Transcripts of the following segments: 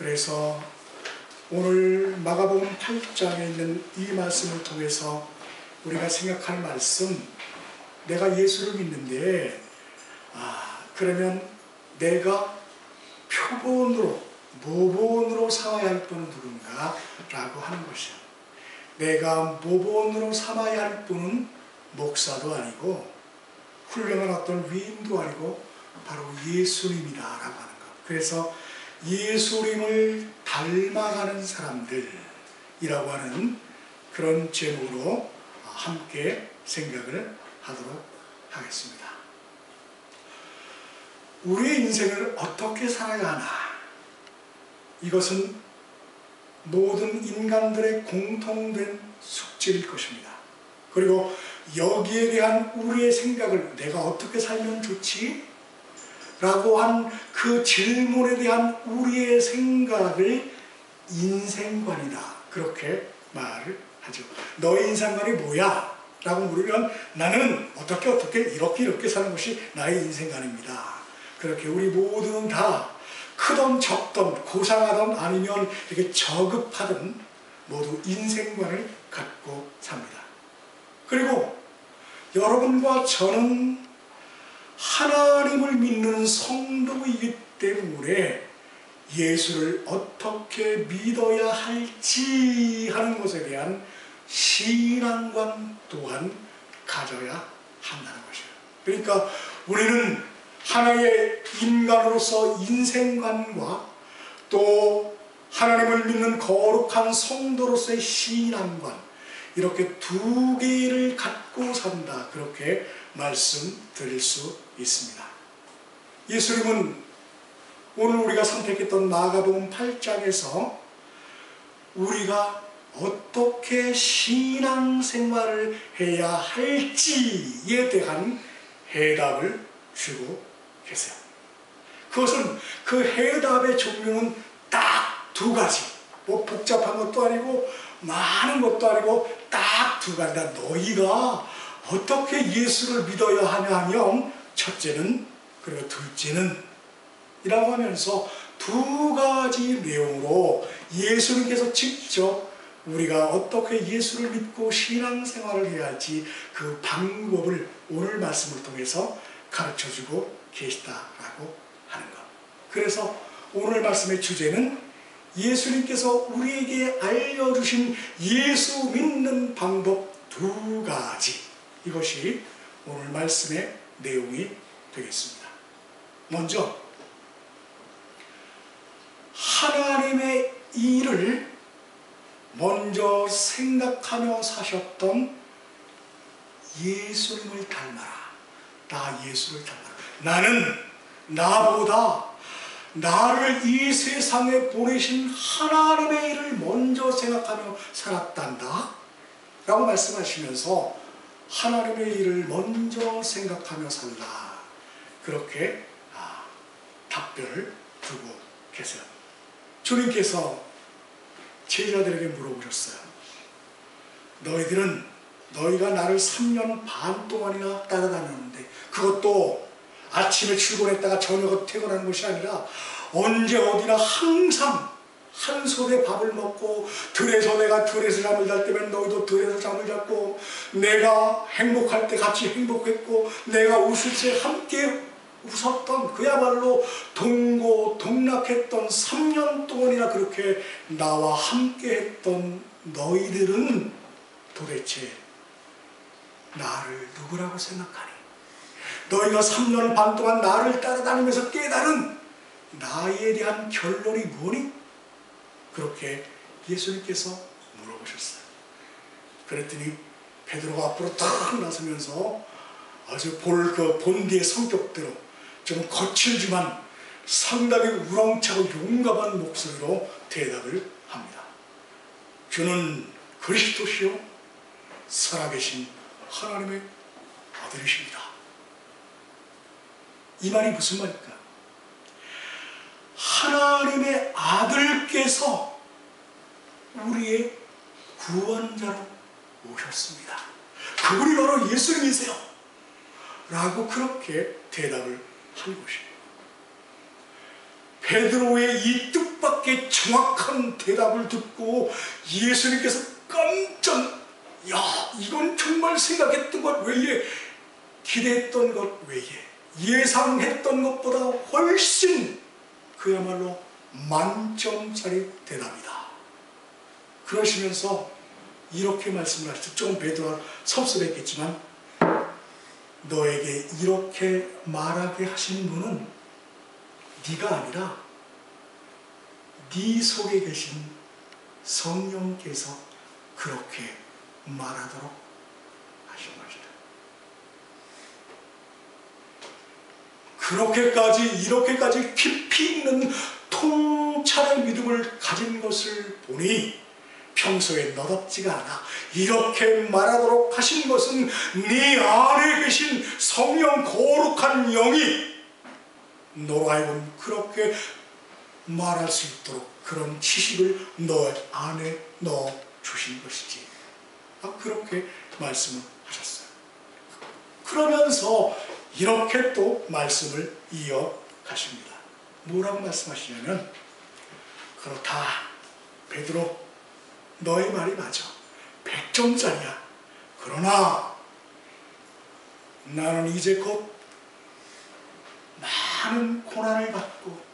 그래서 오늘 마가복음 8장에 있는 이 말씀을 통해서 우리가 생각할 말씀, 내가 예수를 믿는데 그러면 내가 표본으로, 모본으로 삼아야 할 분은 누군가? 라고 하는 것이야. 내가 모본으로 삼아야 할 분은 목사도 아니고 훌륭한 어떤 위인도 아니고 바로 예수님이다 라고 하는 것. 그래서 예수님을 닮아가는 사람들이라고 하는 그런 제목으로 함께 생각을 하도록 하겠습니다. 우리의 인생을 어떻게 살아야 하나? 이것은 모든 인간들의 공통된 숙제일 것입니다. 그리고 여기에 대한 우리의 생각을 내가 어떻게 살면 좋지? 라고 한 그 질문에 대한 우리의 생각을 인생관이다. 그렇게 말을 하죠. 너의 인생관이 뭐야? 라고 물으면 나는 어떻게 이렇게 사는 것이 나의 인생관입니다. 그렇게 우리 모두는 다 크던 적던 고상하던 아니면 이렇게 저급하던 모두 인생관을 갖고 삽니다. 그리고 여러분과 저는 하나님을 믿는 성도이기 때문에 예수를 어떻게 믿어야 할지 하는 것에 대한 신앙관 또한 가져야 한다는 것이에요. 그러니까 우리는 하나의 인간으로서 인생관과 또 하나님을 믿는 거룩한 성도로서의 신앙관, 이렇게 두 개를 갖고 산다. 그렇게 말씀드릴 수 있습니다. 예수님은 오늘 우리가 선택했던 마가복음 8장에서 우리가 어떻게 신앙생활을 해야 할지에 대한 해답을 주고 계세요. 그것은 그 해답의 종류는 딱 두 가지. 뭐 복잡한 것도 아니고 많은 것도 아니고 딱 두 가지다. 너희가 어떻게 예수를 믿어야 하냐 하면 첫째는 그리고 둘째는 이라고 하면서 두 가지 내용으로 예수님께서 직접 우리가 어떻게 예수를 믿고 신앙생활을 해야 할지 그 방법을 오늘 말씀을 통해서 가르쳐주고 계시다라고 하는 것. 그래서 오늘 말씀의 주제는 예수님께서 우리에게 알려주신 예수 믿는 방법 두 가지. 이것이 오늘 말씀의 내용이 되겠습니다. 먼저 하나님의 일을 먼저 생각하며 사셨던 예수님을 닮아라. 나 예수를 닮아라. 나는 나보다 나를 이 세상에 보내신 하나님의 일을 먼저 생각하며 살았단다 라고 말씀하시면서 하나님의 일을 먼저 생각하며 산다. 그렇게 답변을 두고 계세요. 주님께서 제자들에게 물어보셨어요. 너희가 나를 3년 반 동안이나 따라다녔는데 그것도 아침에 출근했다가 저녁에 퇴근하는 것이 아니라 언제 어디나 항상 한 손에 밥을 먹고 내가 들에서 잠을 잘 때면 너희도 들에서 잠을 잤고 내가 행복할 때 같이 행복했고 내가 웃을 때 함께 웃었던 그야말로 동고동락했던 3년 동안이나 그렇게 나와 함께 했던 너희들은 도대체 나를 누구라고 생각하니? 너희가 3년 반 동안 나를 따라다니면서 깨달은 나에 대한 결론이 뭐니? 그렇게 예수님께서 물어보셨어요. 그랬더니 베드로가 앞으로 탁 나서면서 아주 본디의 성격대로 좀 거칠지만 상당히 우렁차고 용감한 목소리로 대답을 합니다. 주는 그리스도시요 살아계신 하나님의 아들이십니다. 이 말이 무슨 말일까? 하나님의 아들께서 우리의 구원자로 오셨습니다. 그분이 바로 예수님이세요. 라고 그렇게 대답을 한 것입니다. 베드로의 이 뜻밖의 정확한 대답을 듣고 예수님께서 깜짝, 야, 이건 정말 생각했던 것 외에, 기대했던 것 외에, 예상했던 것보다 훨씬 그야말로 만점짜리 대답이다. 그러시면서 이렇게 말씀을 하시죠. 조금 베드로가 섭섭했겠지만, 너에게 이렇게 말하게 하신 분은 네가 아니라 네 속에 계신 성령께서 그렇게 말하도록 하신 것이다. 이렇게까지 깊이 있는 통찰의 믿음을 가진 것을 보니 평소에 너답지가 않아. 이렇게 말하도록 하신 것은 네 안에 계신 성령 거룩한 영이 너로 하여금 그렇게 말할 수 있도록 그런 지식을 너 안에 넣어 주신 것이지. 그렇게 말씀을 하셨어요. 그러면서 이렇게 또 말씀을 이어가십니다. 뭐라고 말씀하시냐면, 그렇다 베드로, 너의 말이 맞아. 100점짜리야. 그러나 나는 이제 곧 많은 고난을 받고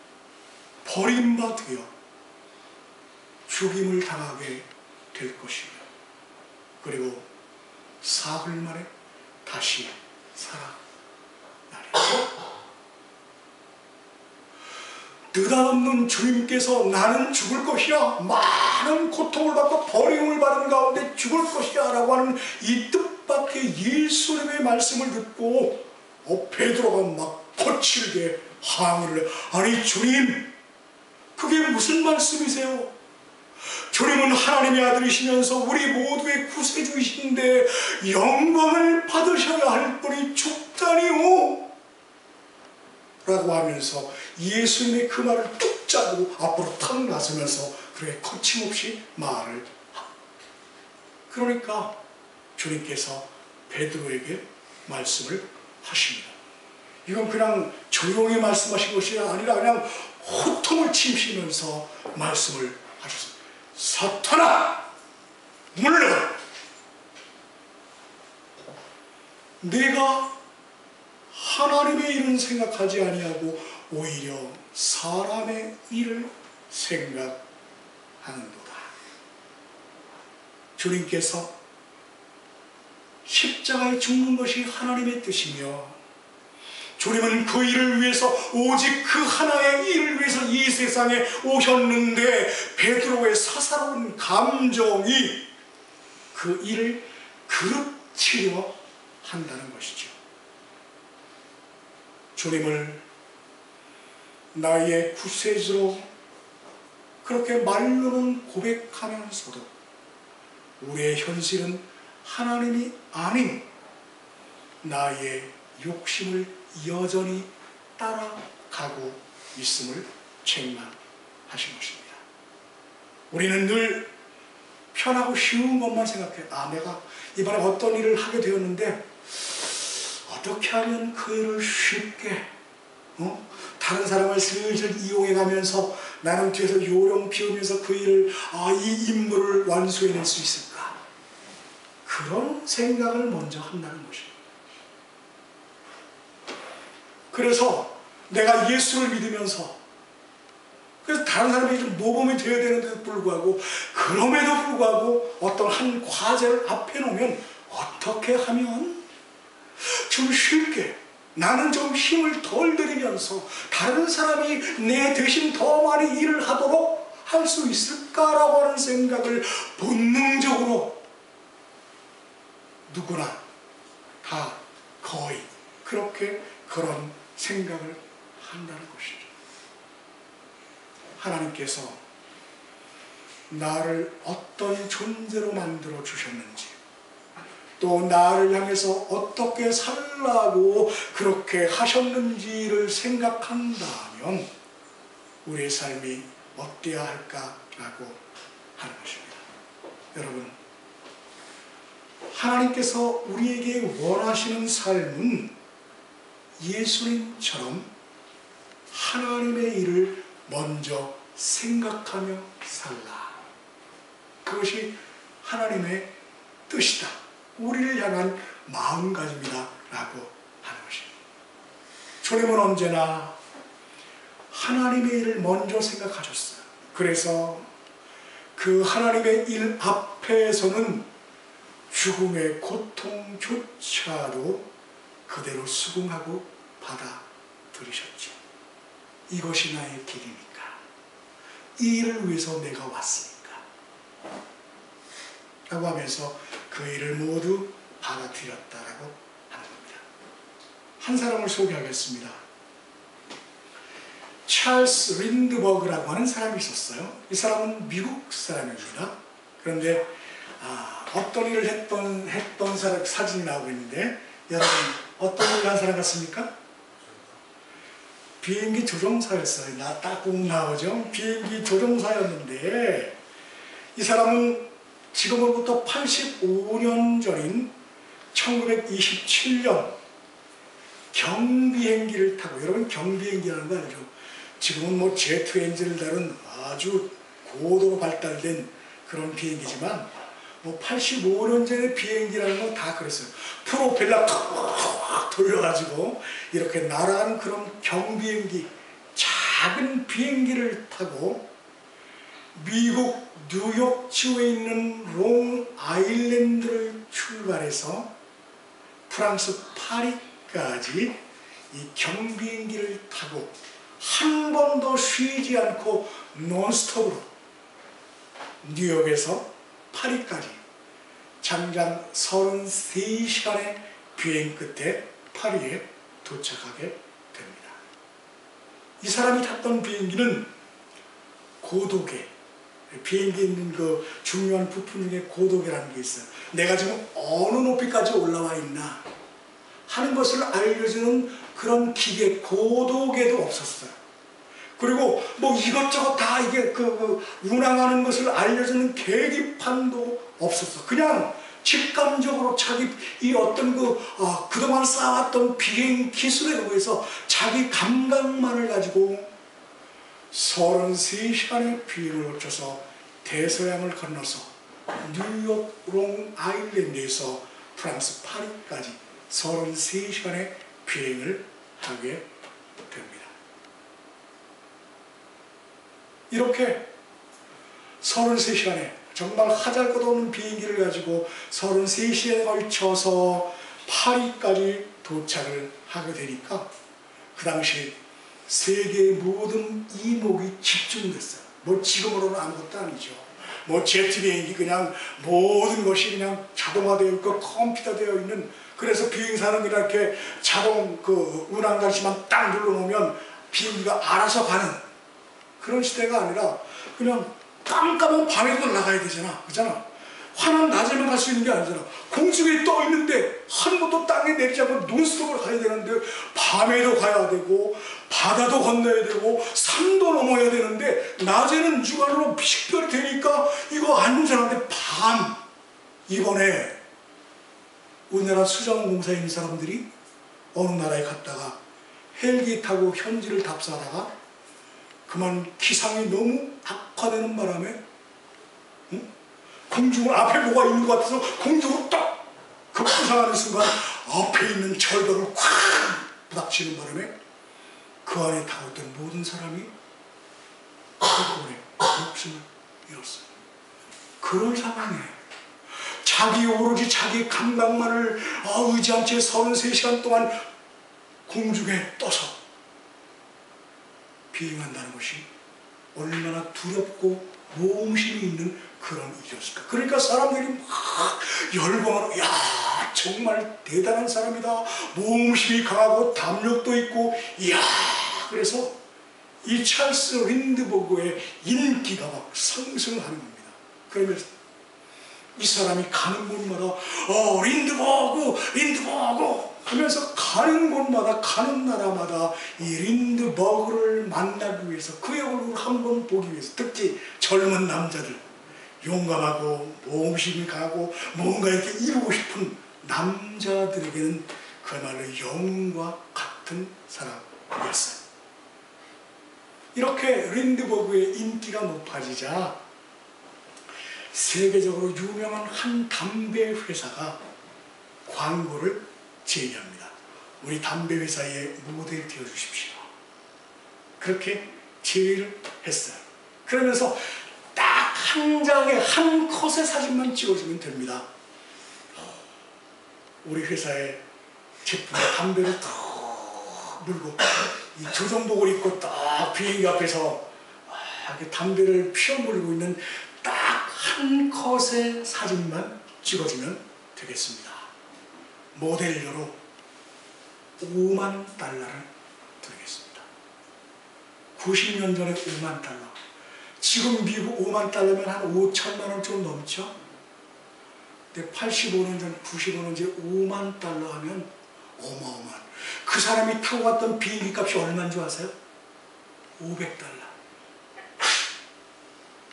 버림바 되어 죽임을 당하게 될 것이며, 그리고 사흘 만에 다시 살아나리라. 느닷없는 주님께서 나는 죽을 것이야, 많은 고통을 받고 버림을 받은 가운데 죽을 것이야 라고 하는 이 뜻밖의 예수님의 말씀을 듣고 베드로가 막 거칠게 항의를 해. 아니 주님, 그게 무슨 말씀이세요? 주님은 하나님의 아들이시면서 우리 모두의 구세주이신데 영광을 받으셔야 할 분이 죽다니요 라고 하면서 예수님의 그 말을 뚝 자르고 앞으로 탁 나서면서 그렇게 거침없이 말을 합니다. 그러니까 주님께서 베드로에게 말씀을 하십니다. 이건 그냥 조용히 말씀하신 것이 아니라 그냥 호통을 치시면서 말씀을 하셨습니다. 사탄아, 물러가라. 내가 하나님의 일은 생각하지 아니하고 오히려 사람의 일을 생각하는도다. 주님께서 십자가에 죽는 것이 하나님의 뜻이며, 주님은 그 일을 위해서, 오직 그 하나의 일을 위해서 이 세상에 오셨는데 베드로의 사사로운 감정이 그 일을 그르치려 한다는 것이죠. 주님을 나의 구세주로 그렇게 말로는 고백하면서도 우리의 현실은 하나님이 아닌 나의 욕심을 여전히 따라가고 있음을 책망하신 것입니다. 우리는 늘 편하고 쉬운 것만 생각해. 내가 이번에 어떤 일을 하게 되었는데 어떻게 하면 그 일을 쉽게 다른 사람을 슬슬 이용해 가면서 나는 뒤에서 요령 피우면서 그 일을 이 임무를 완수해낼 수 있을까? 그런 생각을 먼저 한다는 것입니다. 그래서 내가 예수를 믿으면서, 그래서 다른 사람에게 좀 모범이 되어야 되는데도 불구하고, 그럼에도 불구하고 어떤 한 과제를 앞에 놓으면 어떻게 하면 좀 쉽게, 나는 좀 힘을 덜 들이면서 다른 사람이 내 대신 더 많이 일을 하도록 할 수 있을까라고 하는 생각을 본능적으로 누구나 다 거의 그렇게 그런 생각을 한다는 것이죠. 하나님께서 나를 어떤 존재로 만들어 주셨는지, 또 나를 향해서 어떻게 살라고 그렇게 하셨는지를 생각한다면 우리의 삶이 어때야 할까라고 하는 것입니다. 여러분, 하나님께서 우리에게 원하시는 삶은 예수님처럼 하나님의 일을 먼저 생각하며 살라. 그것이 하나님의 뜻이다. 우리를 향한 마음가짐이다 라고 하는 것입니다. 주님은 언제나 하나님의 일을 먼저 생각하셨어요. 그래서 그 하나님의 일 앞에서는 죽음의 고통조차도 그대로 수긍하고 받아들이셨죠. 이것이 나의 길이니까, 이 일을 위해서 내가 왔으니까 라고 하면서 그 일을 모두 받아들였다라고 하는 겁니다. 한 사람을 소개하겠습니다. 찰스 린드버그라고 하는 사람이 있었어요. 이 사람은 미국 사람입니다. 그런데 어떤 일을 했던 사람 사진이 나오고 있는데, 여러분 어떤 일을 한 사람 같습니까? 비행기 조종사였어요. 딱 꼭 나오죠. 비행기 조종사였는데, 이 사람은 지금으로부터 85년 전인 1927년 경비행기를 타고, 여러분 경비행기라는 거 알죠? 지금은 뭐 제트 엔진을 다룬 아주 고도로 발달된 그런 비행기지만, 뭐 85년 전에 비행기라는 건 다 그랬어요. 프로펠러 탁 돌려가지고 이렇게 날아가는 그런 경비행기, 작은 비행기를 타고 미국 뉴욕주에 있는 롱 아일랜드를 출발해서 프랑스 파리까지 이 경비행기를 타고 한 번도 쉬지 않고 논스톱으로 뉴욕에서 파리까지 장장 33시간의 비행 끝에 파리에 도착하게 됩니다. 이 사람이 탔던 비행기는 고도계, 비행기에 있는 그 중요한 부품 중에 고도계라는 게 있어요. 내가 지금 어느 높이까지 올라와 있나 하는 것을 알려주는 그런 기계, 고도계도 없었어요. 그리고 뭐 이것저것 다 이게 운항하는 것을 알려주는 계기판도 없었어. 그냥 직감적으로 자기 이 어떤 그동안 쌓아왔던 비행 기술에 의해서 자기 감각만을 가지고 33시간의 비행을 거쳐서 대서양을 건너서 뉴욕 롱 아일랜드에서 프랑스 파리까지 33시간의 비행을 하게 됩니다. 이렇게 33시간에 정말 하잘것없는 비행기를 가지고 33시간에 걸쳐서 파리까지 도착을 하게 되니까 그 당시 세계의 모든 이목이 집중됐어요. 뭐 지금으로는 아무것도 아니죠. 뭐 제트 비행기 그냥 모든 것이 그냥 자동화되어 있고 컴퓨터되어 있는, 그래서 비행사는 이렇게 자동 운항 장치만 딱 눌러놓으면 비행기가 알아서 가는 그런 시대가 아니라 그냥 깜깜한 밤에도 나가야 되잖아. 그잖아. 환한 낮에만 갈 수 있는 게 아니잖아. 공중에 떠 있는데 한 번도 땅에 내리지 않고 논스톱으로 가야 되는데, 밤에도 가야 되고 바다도 건너야 되고 산도 넘어야 되는데, 낮에는 육안으로 식별이 되니까 이거 안전한데 이번에 우리나라 수자원공사에 있는 사람들이 어느 나라에 갔다가 헬기 타고 현지를 답사하다가 그만 기상이 너무 악화되는 바람에 공중을 앞에 뭐가 있는 것 같아서 공중으로 딱 급부상하는 순간 앞에 있는 절벽을 콱 부닥치는 바람에 그 안에 타고 있던 모든 사람이 한꺼번에 목숨을 잃었어요. 그런 상황에 오로지 자기 감각만을 의지한 채 33시간 동안 공중에 떠서 비행한다는 것이 얼마나 두렵고 모험심이 있는 그런 일이었을까. 그러니까 사람들이 막 열광하고, 야 정말 대단한 사람이다, 모험심이 강하고 담력도 있고, 이야. 그래서 이 찰스 린드버그의 인기가 막 상승하는 겁니다. 그러면서 이 사람이 가는 곳마다 린드버그 하면서 가는 곳마다, 가는 나라마다 이 린드버그를 만나기 위해서, 그의 얼굴을 한번 보기 위해서, 특히 젊은 남자들, 용감하고 모험심이 강하고 뭔가 이렇게 이루고 싶은 남자들에게는 그야말로 영웅과 같은 사람이었어요. 이렇게 린드버그의 인기가 높아지자 세계적으로 유명한 한 담배 회사가 광고를 제의합니다. 우리 담배 회사의 모델이 되어 주십시오. 그렇게 제의를 했어요. 그러면서 딱 한 장의 한 컷의 사진만 찍어주면 됩니다. 우리 회사의 제품 담배를 탁 물고 이 조정복을 입고 딱 비행기 앞에서 담배를 피워 물고 있는 딱 한 컷의 사진만 찍어주면 되겠습니다. 모델료로 5만 달러를 드리겠습니다. 90년 전에 5만 달러. 지금 미국 5만 달러면 한 5천만 원 좀 넘죠? 근데 85년 전, 95년 전에 5만 달러 하면 어마어마한. 그 사람이 타고 갔던 비행기 값이 얼마인 줄 아세요? 500달러.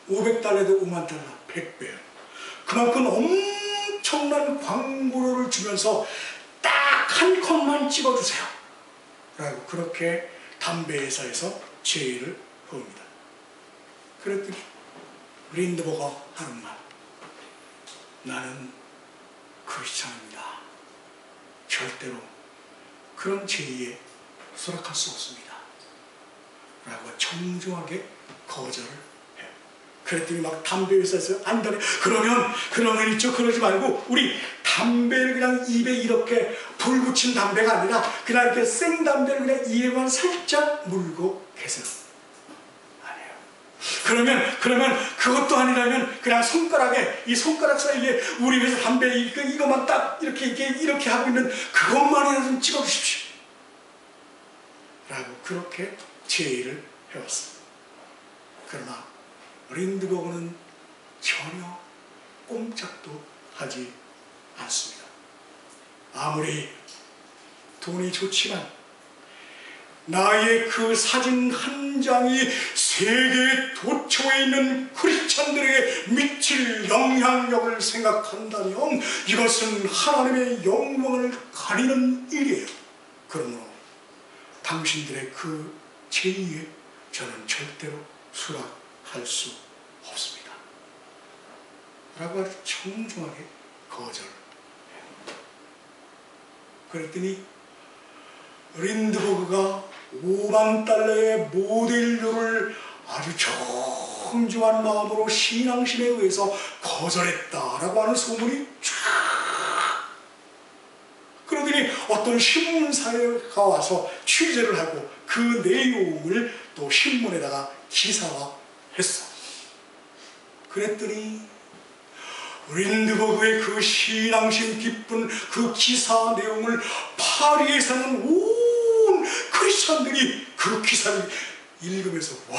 500달러에도 5만 달러, 100배요. 그만큼 엄청난 광고료를 주면서 딱 한 컷만 찍어주세요. 라고 그렇게 담배 회사에서 제의를 합니다. 그랬더니 린드버거 하는 말. 나는 크리스찬입니다. 절대로 그런 제의에 수락할 수 없습니다. 라고 정중하게 거절을 해요. 그랬더니 막 담배 회사에서 안다네. 그러면 있죠. 그러지 말고 우리 담배를 그냥 입에 이렇게 불 붙인 담배가 아니라 그냥 이렇게 생담배를 그냥 입에만 살짝 물고 계세요. 아니에요. 그러면 그것도 아니라면 그냥 손가락에 이 손가락 사이에 우리 회사 담배 이거만 딱 이렇게 하고 있는 그것만이라도 좀 찍어주십시오. 라고 그렇게 제의를 해왔어요. 그러나 린드버그는 전혀 꼼짝도 하지 않습니다. 아무리 돈이 좋지만 나의 그 사진 한 장이 세계 도처에 있는 크리스찬들에게 미칠 영향력을 생각한다면 이것은 하나님의 영광을 가리는 일이에요. 그러므로 당신들의 그 제의에 저는 절대로 수락할 수 없습니다. 라고 아주 정중하게 거절해요. 그랬더니 린드버그가 5만 달러의 모델료를 아주 정중한 마음으로 신앙심에 의해서 거절했다라고 하는 소문이 쫙. 그러더니 어떤 신문사가 와서 취재를 하고 그 내용을 또 신문에다가 기사화했어. 그랬더니 린드버그의 그 신앙심 깊은 그 기사 내용을 파리에 사는 온 크리스찬들이 그 기사를 읽으면서 와,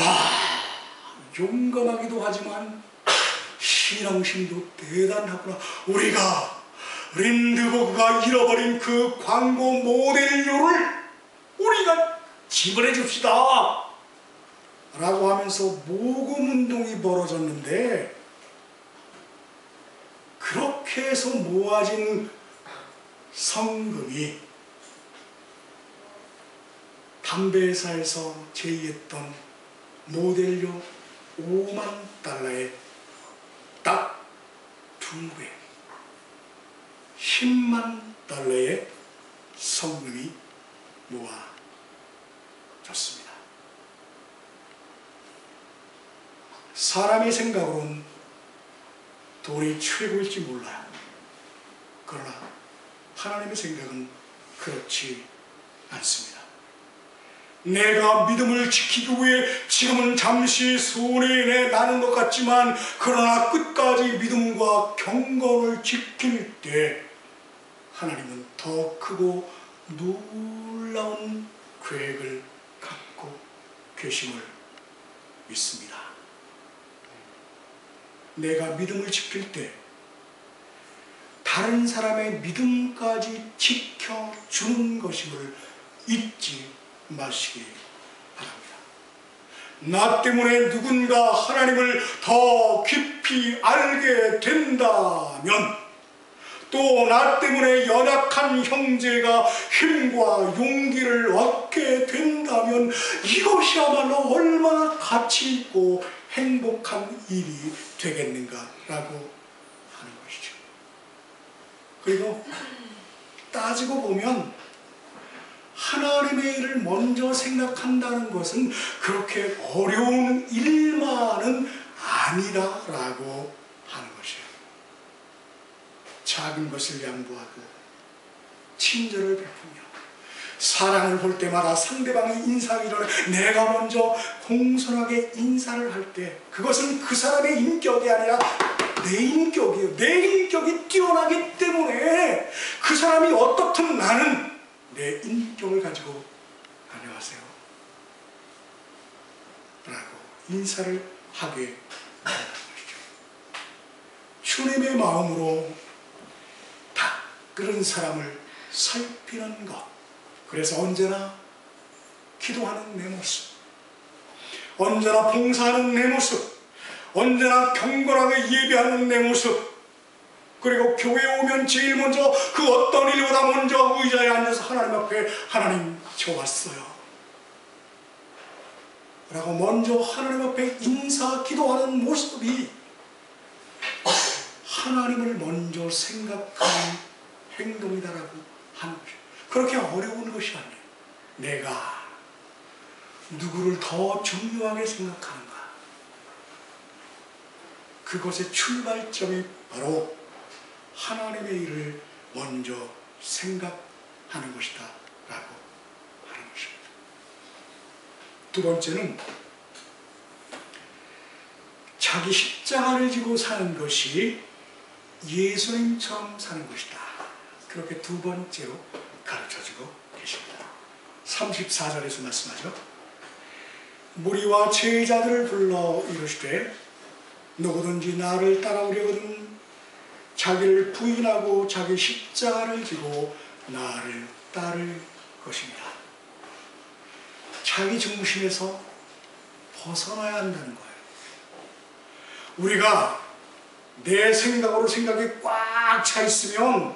용감하기도 하지만 신앙심도 대단하구나. 우리가 린드버그가 잃어버린 그 광고 모델료를 우리가 지불해 줍시다 라고 하면서 모금운동이 벌어졌는데, 그렇게 해서 모아진 성금이 담배회사에서 제의했던 모델료 5만 달러에 딱 2배, 10만 달러의 성금이 모아졌습니다. 사람의 생각으로는 돈이 최고일지 몰라요. 그러나 하나님의 생각은 그렇지 않습니다. 내가 믿음을 지키기 위해 지금은 잠시 손해내 나는 것 같지만, 그러나 끝까지 믿음과 경건을 지킬 때 하나님은 더 크고 놀라운 계획을 갖고 계심을 믿습니다. 내가 믿음을 지킬 때 다른 사람의 믿음까지 지켜주는 것임을 잊지 마시기 바랍니다. 나 때문에 누군가 하나님을 더 깊이 알게 된다면, 또 나 때문에 연약한 형제가 힘과 용기를 얻게 된다면 이것이야말로 얼마나 가치 있고 행복한 일이 되겠는가라고 하는 것이죠. 그리고 따지고 보면 하나님의 일을 먼저 생각한다는 것은 그렇게 어려운 일만은 아니라라고 하는 것이에요. 작은 것을 양보하고 친절을 베푸며 사랑을 볼 때마다 상대방의 인상이 일어나 내가 먼저 공손하게 인사를 할 때 그것은 그 사람의 인격이 아니라 내 인격이에요. 내 인격이 뛰어나기 때문에 그 사람이 어떻든 나는 내 인격을 가지고 안녕하세요 라고 인사를 하게 하는 것이죠. 주님의 마음으로 다 그런 사람을 살피는 것. 그래서 언제나 기도하는 내 모습, 언제나 봉사하는 내 모습, 언제나 경건하게 예배하는 내 모습, 그리고 교회에 오면 제일 먼저 그 어떤 일보다 먼저 의자에 앉아서 하나님 앞에 하나님 저 왔어요 라고 먼저 하나님 앞에 인사 기도하는 모습이 하나님을 먼저 생각하는 행동이다라고 하는 것이에요. 그렇게 어려운 것이 아니에요. 내가 누구를 더 중요하게 생각하는가, 그것의 출발점이 바로 하나님의 일을 먼저 생각하는 것이다 라고 하는 것입니다. 두 번째는 자기 십자가를 지고 사는 것이 예수님처럼 사는 것이다. 그렇게 두 번째로 가르쳐주고 계십니다. 34절에서 말씀하죠. 무리와 제자들을 불러 이르시되 누구든지 나를 따라오려거든 자기를 부인하고 자기 십자가를 지고 나를 따를 것입니다. 자기 중심에서 벗어나야 한다는 거예요. 우리가 내 생각으로 생각이 꽉 차 있으면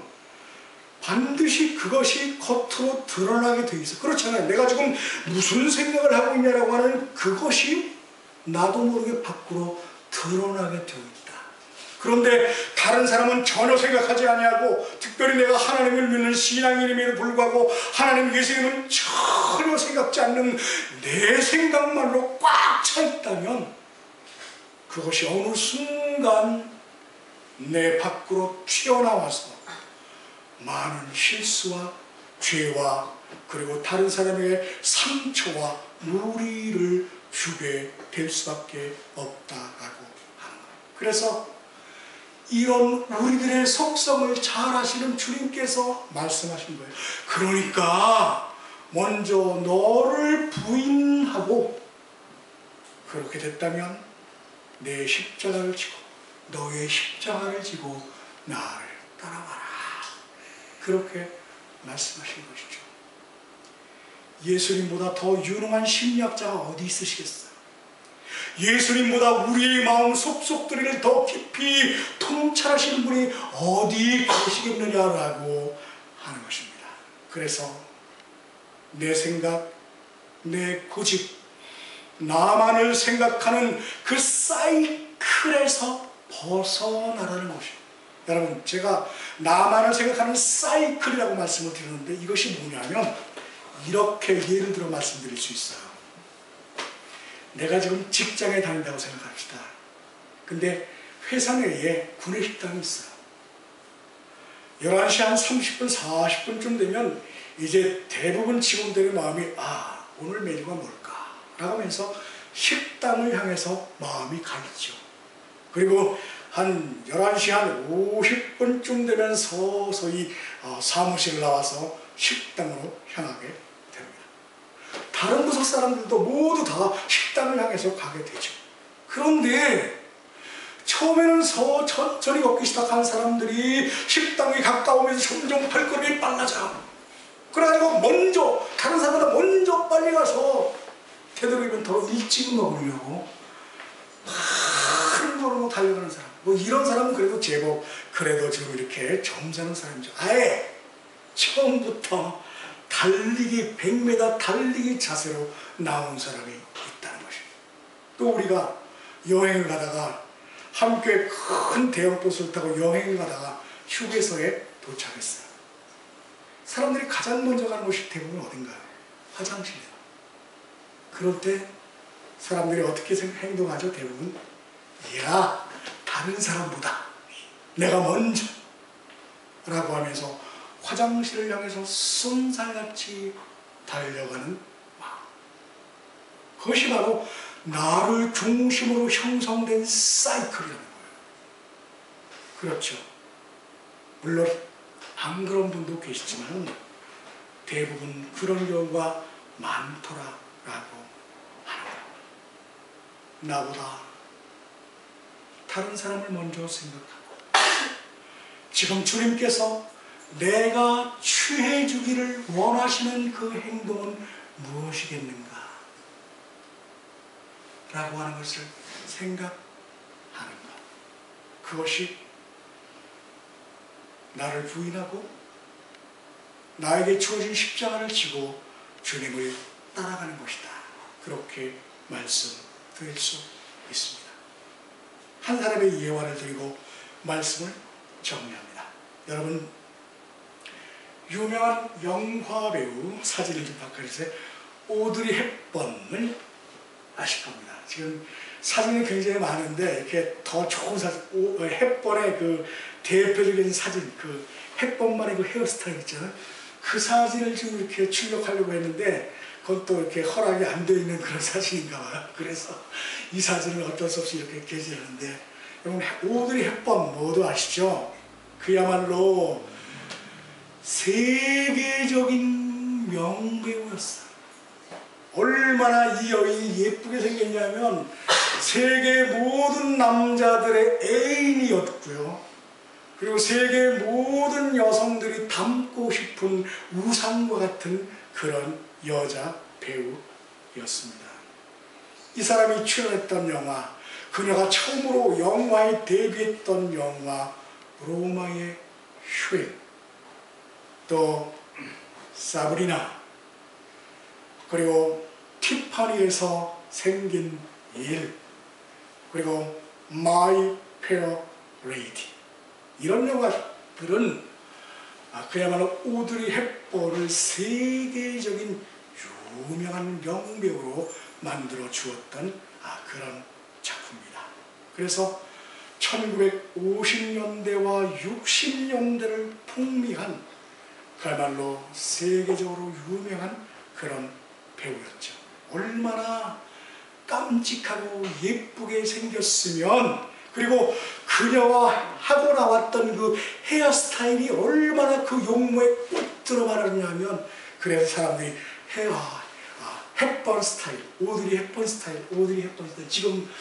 반드시 그것이 겉으로 드러나게 돼 있어. 그렇잖아요. 내가 지금 무슨 생각을 하고 있냐라고 하는 그것이 나도 모르게 밖으로 드러나게 되어 있다. 그런데 다른 사람은 전혀 생각하지 아니하고 특별히 내가 하나님을 믿는 신앙인임에도 불구하고 하나님 예수님은 전혀 생각지 않는 내 생각만로 꽉 차 있다면 그것이 어느 순간 내 밖으로 튀어나와서 많은 실수와 죄와 그리고 다른 사람에게 상처와 무리를 주게 될 수밖에 없다라고 하는 거예요. 그래서 이런 우리들의 속성을 잘 아시는 주님께서 말씀하신 거예요. 그러니까 먼저 너를 부인하고 그렇게 됐다면 내 십자가를 지고 너의 십자가를 지고 나를 따라와라. 그렇게 말씀하신 것이죠. 예수님보다 더 유능한 심리학자가 어디 있으시겠어요? 예수님보다 우리의 마음 속속들이를 더 깊이 통찰하시는 분이 어디 계시겠느냐라고 하는 것입니다. 그래서 내 생각, 내 고집, 나만을 생각하는 그 사이클에서 벗어나라는 것입니다. 여러분, 제가 나만을 생각하는 사이클이라고 말씀을 드렸는데 이것이 뭐냐면 이렇게 예를 들어 말씀드릴 수 있어요. 내가 지금 직장에 다닌다고 생각합시다. 근데 회사 내에 구내식당이 있어요. 11시 한 30분, 40분쯤 되면 이제 대부분 직원들의 마음이 오늘 메뉴가 뭘까? 라고 하면서 식당을 향해서 마음이 가 있죠. 그리고 한 11시 한 50분쯤 되면 서서히 사무실 나와서 식당으로 향하게 됩니다. 다른 부서 사람들도 모두 다 식당을 향해서 가게 되죠. 그런데 처음에는 천천히 걷기 시작한 사람들이 식당이 가까우면서 점점 발걸음이 빨라져요. 그래가지고 먼저 다른 사람보다 먼저 빨리 가서 되도록이면 더 일찍 먹으려고 큰 걸음으로 달려가는 사람, 뭐 이런 사람은 그래도 제법 그래도 지금 이렇게 점잖은 사람이죠. 아예 처음부터 달리기 100m 달리기 자세로 나온 사람이 있다는 것입니다. 또 우리가 여행을 가다가 함께 큰 대형 버스를 타고 여행을 가다가 휴게소에 도착했어요. 사람들이 가장 먼저 가는 곳이 대부분 어딘가요? 화장실이에요. 그럴 때 사람들이 어떻게 행동하죠? 대부분 야, 다른 사람보다 내가 먼저 라고 하면서 화장실을 향해서 쏜살같이 달려가는 마음. 그것이 바로 나를 중심으로 형성된 사이클이라는 거예요. 그렇죠. 물론 안 그런 분도 계시지만 대부분 그런 경우가 많더라라고 하는 거예요. 나보다 다른 사람을 먼저 생각하고 지금 주님께서 내가 취해주기를 원하시는 그 행동은 무엇이겠는가 라고 하는 것을 생각하는 것. 그것이 나를 부인하고 나에게 주어진 십자가를 지고 주님을 따라가는 것이다. 그렇게 말씀드릴 수 있습니다. 한 사람의 예화를 드리고 말씀을 정리합니다. 여러분, 유명한 영화 배우 사진을 좀 바꿔주세요. 오드리 헵번을 아실 겁니다. 지금 사진이 굉장히 많은데 이렇게 더 좋은 사진, 헵번의 그 대표적인 사진, 그 헵번만의 그 헤어스타일 있잖아요. 그 사진을 지금 이렇게 출력하려고 했는데 그건 또 이렇게 허락이 안 되어 있는 그런 사진인가 봐요. 그래서 이 사진을 어쩔 수 없이 이렇게 게재하는데, 여러분 오드리 헵번 모두 아시죠? 그야말로 세계적인 명배우였어요. 얼마나 이 여인이 예쁘게 생겼냐면 세계 모든 남자들의 애인이었고요. 그리고 세계 모든 여성들이 닮고 싶은 우상과 같은 그런 여자 배우였습니다. 이 사람이 출연했던 영화, 그녀가 처음으로 영화에 데뷔했던 영화 로마의 휴일, 또 사브리나, 그리고 티파니에서 생긴 일, 그리고 마이 페어 레이디, 이런 영화들은 그야말로 오드리 헵번을 세계적인 유명한 명배우로 만들어 주었던 그런 작품입니다. 그래서 1950년대와 60년대를 풍미한 그야말로 세계적으로 유명한 그런 배우였죠. 얼마나 깜찍하고 예쁘게 생겼으면, 그리고 그녀와 하고 나왔던 그 헤어스타일이 얼마나 그 용모에 꼭 들어맞았냐면, 그래서 사람들이 헵번 스타일, 오드리 헵번 스타일, 오드리 헵번 스타일. 지금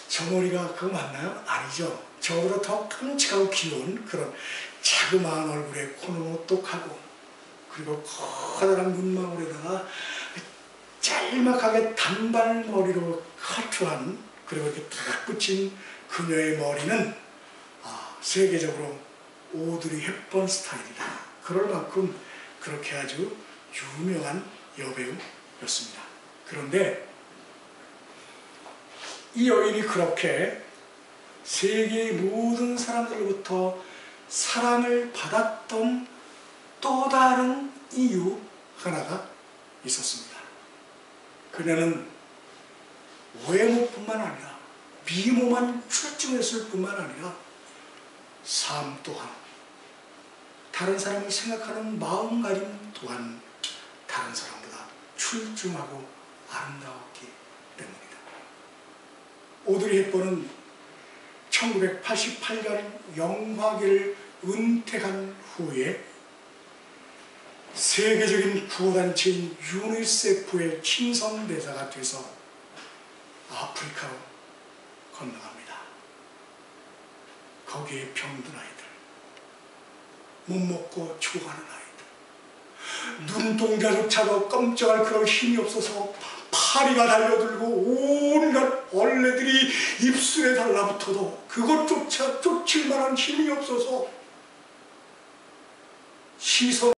저 머리가 그거 맞나요? 아니죠. 저보다 더 깜찍하고 귀여운 그런 자그마한 얼굴에 코는 똑하고, 그리고 커다란 눈망울에다가 짤막하게 단발머리로 커트한, 그리고 이렇게 탁 붙인 그녀의 머리는 세계적으로 오드리 헵번 스타일이다. 그럴 만큼 그렇게 아주 유명한 여배우였습니다. 그런데 이 여인이 그렇게 세계의 모든 사람들로부터 사랑을 받았던 또 다른 이유 하나가 있었습니다. 그녀는 외모뿐만 아니라 미모만 출중했을 뿐만 아니라 삶 또한, 다른 사람을 생각하는 마음가짐 또한 다른 사람보다 출중하고 아름다웠기 때문이다. 오드리 헵번은 1988년 영화계를 은퇴한 후에 세계적인 구호단체인 유니세프의 친선대사가 돼서 아프리카로 건너갑니다. 거기에 병든 아이들, 못 먹고 죽어가는 아이들, 눈동자조차도 깜짝할 그런 힘이 없어서 파리가 달려들고 온갖 벌레들이 입술에 달라붙어도 그것조차 쫓을 만한 힘이 없어서 시선